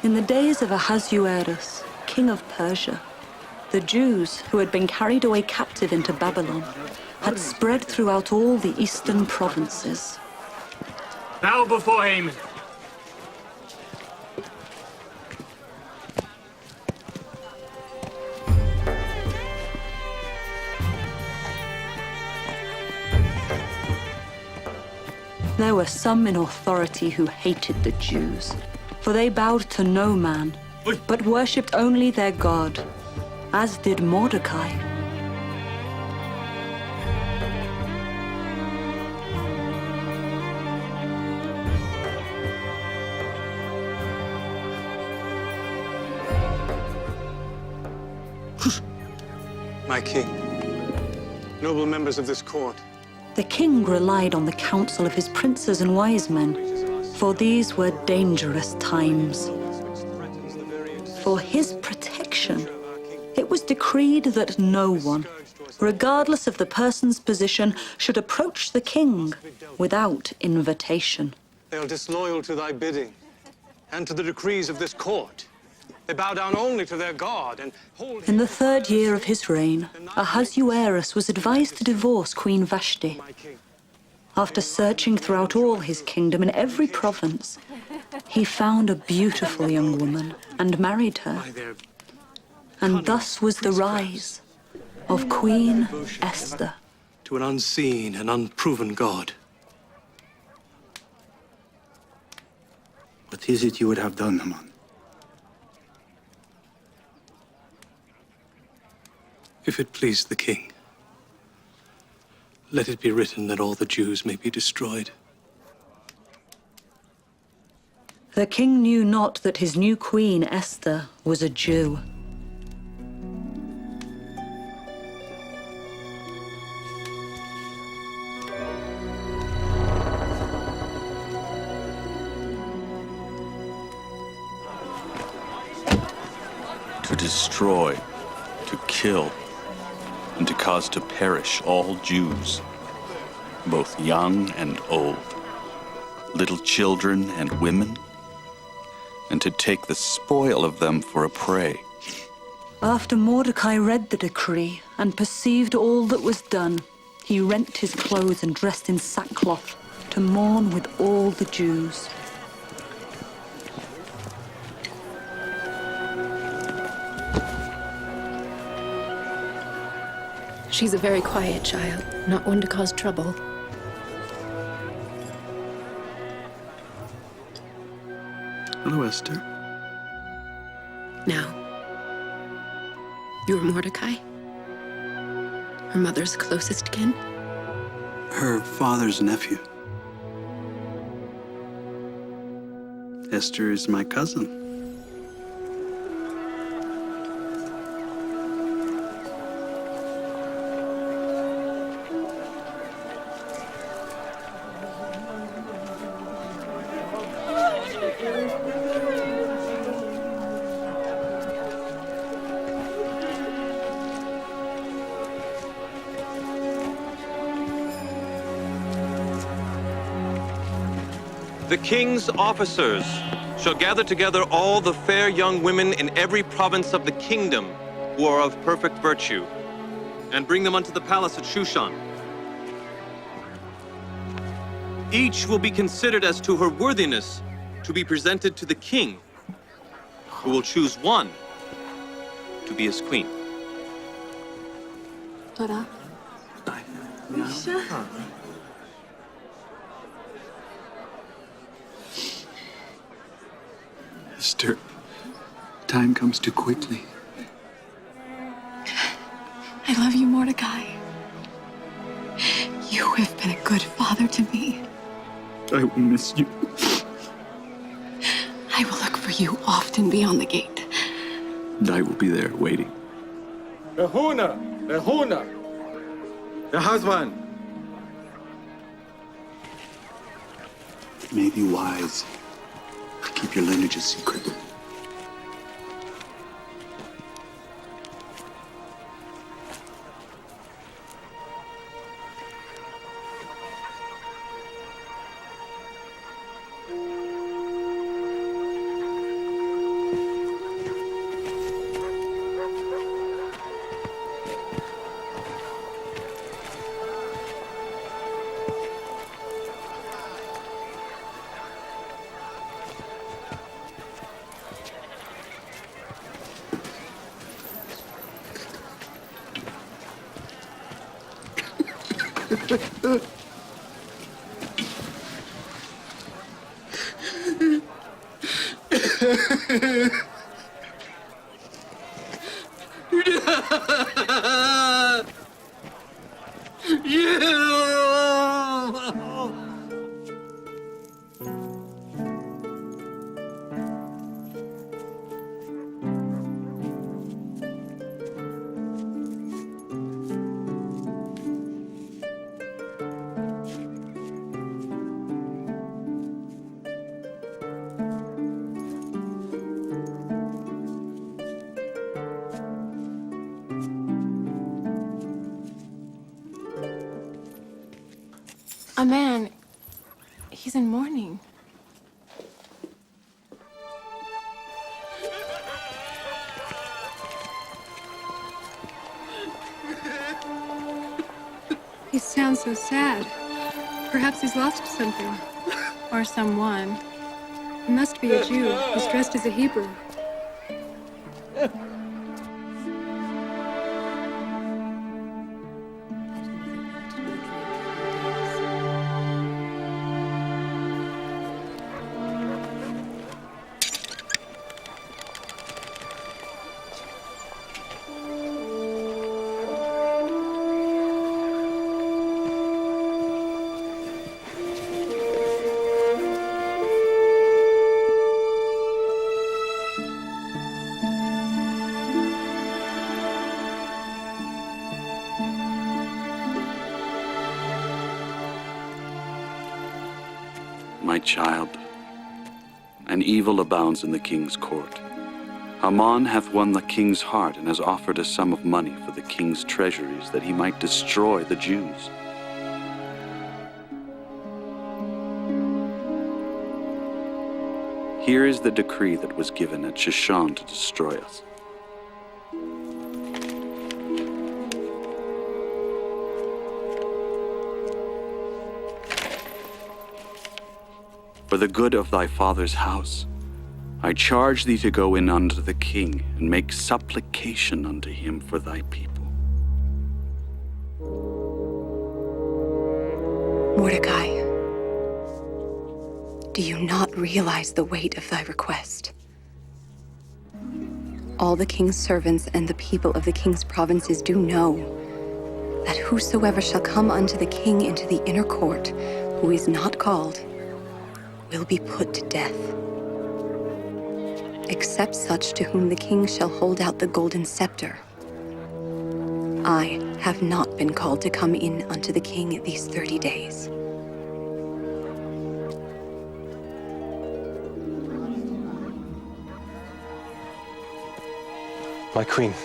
In the days of Ahasuerus, king of Persia, the Jews who had been carried away captive into Babylon had spread throughout all the eastern provinces. Bow before Haman. There were some in authority who hated the Jews, for they bowed to no man, but worshipped only their God, as did Mordecai. My king, noble members of this court. The king relied on the counsel of his princes and wise men, for these were dangerous times. For his protection, it was decreed that no one, regardless of the person's position, should approach the king without invitation. They are disloyal to thy bidding and to the decrees of this court. They bow down only to their God and hold... In the 3rd year of his reign, Ahasuerus was advised to divorce Queen Vashti. After searching throughout all his kingdom in every province, he found a beautiful young woman and married her. And thus was the rise of Queen Esther. To an unseen and unproven God. What is it you would have done, Haman? If it please the king, let it be written that all the Jews may be destroyed. The king knew not that his new queen, Esther, was a Jew. To destroy, to kill, and to cause to perish all Jews, both young and old, little children and women, and to take the spoil of them for a prey. After Mordecai read the decree and perceived all that was done, he rent his clothes and dressed in sackcloth to mourn with all the Jews. She's a very quiet child, not one to cause trouble. Hello, Esther. Now, you're Mordecai? Her mother's closest kin? Her father's nephew. Esther is my cousin. The king's officers shall gather together all the fair young women in every province of the kingdom who are of perfect virtue, and bring them unto the palace at Shushan. Each will be considered as to her worthiness to be presented to the king, who will choose one to be his queen. Tora. Esther, time comes too quickly. I love you, Mordecai. You have been a good father to me. I will miss you. I will look for you often beyond the gate. And I will be there waiting. Behuna! The husband! May be wise. Keep your lineage a secret. A man. He's in mourning. He sounds so sad. Perhaps he's lost something. Or someone. He must be a Jew. He's dressed as a Hebrew. My child, an evil abounds in the king's court. Haman hath won the king's heart and has offered a sum of money for the king's treasuries that he might destroy the Jews. Here is the decree that was given at Shushan to destroy us. For the good of thy father's house, I charge thee to go in unto the king and make supplication unto him for thy people. Mordecai, do you not realize the weight of thy request? All the king's servants and the people of the king's provinces do know that whosoever shall come unto the king into the inner court, who is not called, will be put to death, except such to whom the king shall hold out the golden scepter. I have not been called to come in unto the king these 30 days. My queen,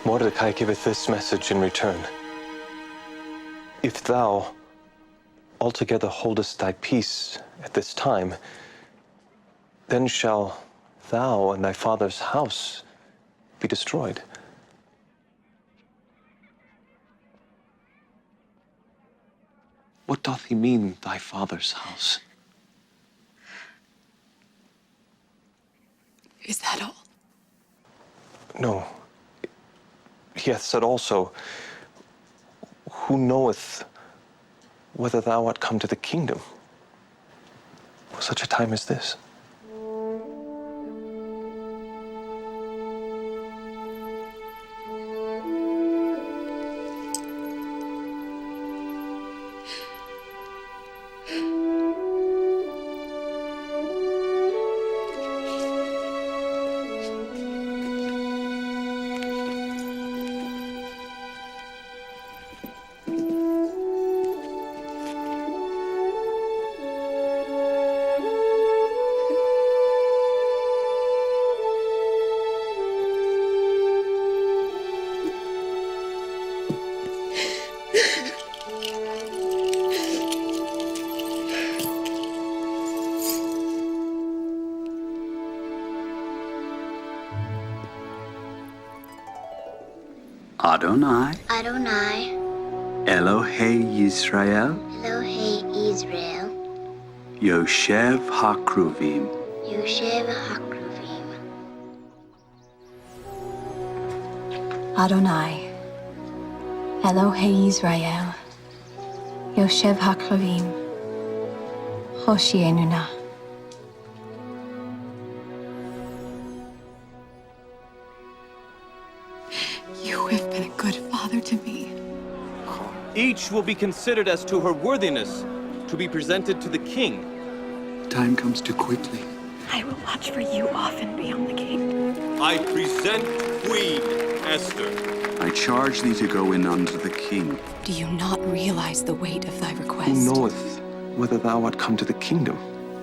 Mordecai giveth this message in return. If thou altogether holdest thy peace at this time, then shall thou and thy father's house be destroyed. What doth he mean, thy father's house? Is that all? No. He hath said also, who knoweth whether thou art come to the kingdom for such a time as this? Adonai, Adonai, Elohei Yisrael, Elohei Israel, Yoshev HaKruvim, Yoshev HaKruvim. Adonai, Elohei Israel, Yoshev Hakravim, Hoshienuna. You have been a good father to me. Each will be considered as to her worthiness to be presented to the king. Time comes too quickly. I will watch for you often beyond the king. I present Queen Esther. I charge thee to go in unto the king. Do you not realize the weight of thy request? Who knoweth whether thou art come to the kingdom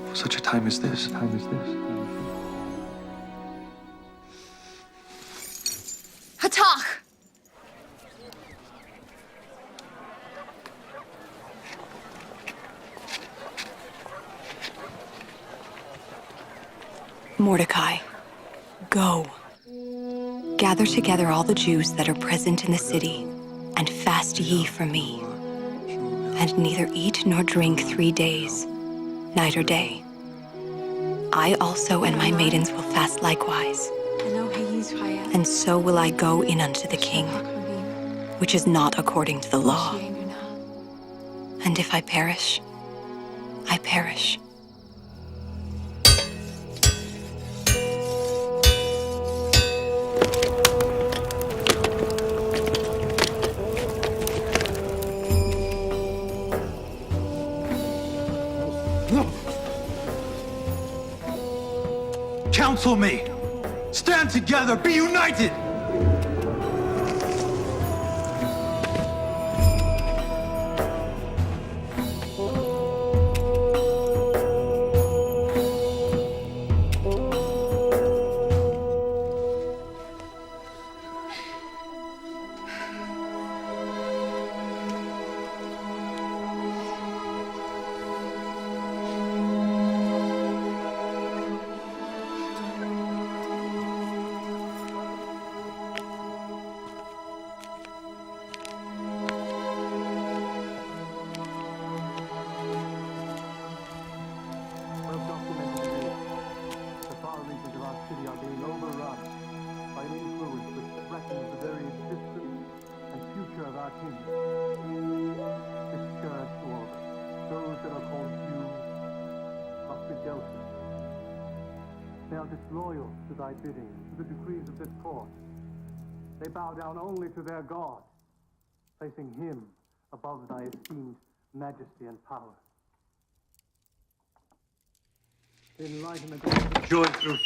for such a time as this? Hatach! Mordecai, go. Gather together all the Jews that are present in the city, and fast ye for me. And neither eat nor drink 3 days, night or day. I also and my maidens will fast likewise. And so will I go in unto the king, which is not according to the law. And if I perish, I perish. Counsel me! Stand together! Be united! They are disloyal to thy bidding, to the decrees of this court. They bow down only to their God, placing him above thy esteemed majesty and power. Enlighten the gods of joy through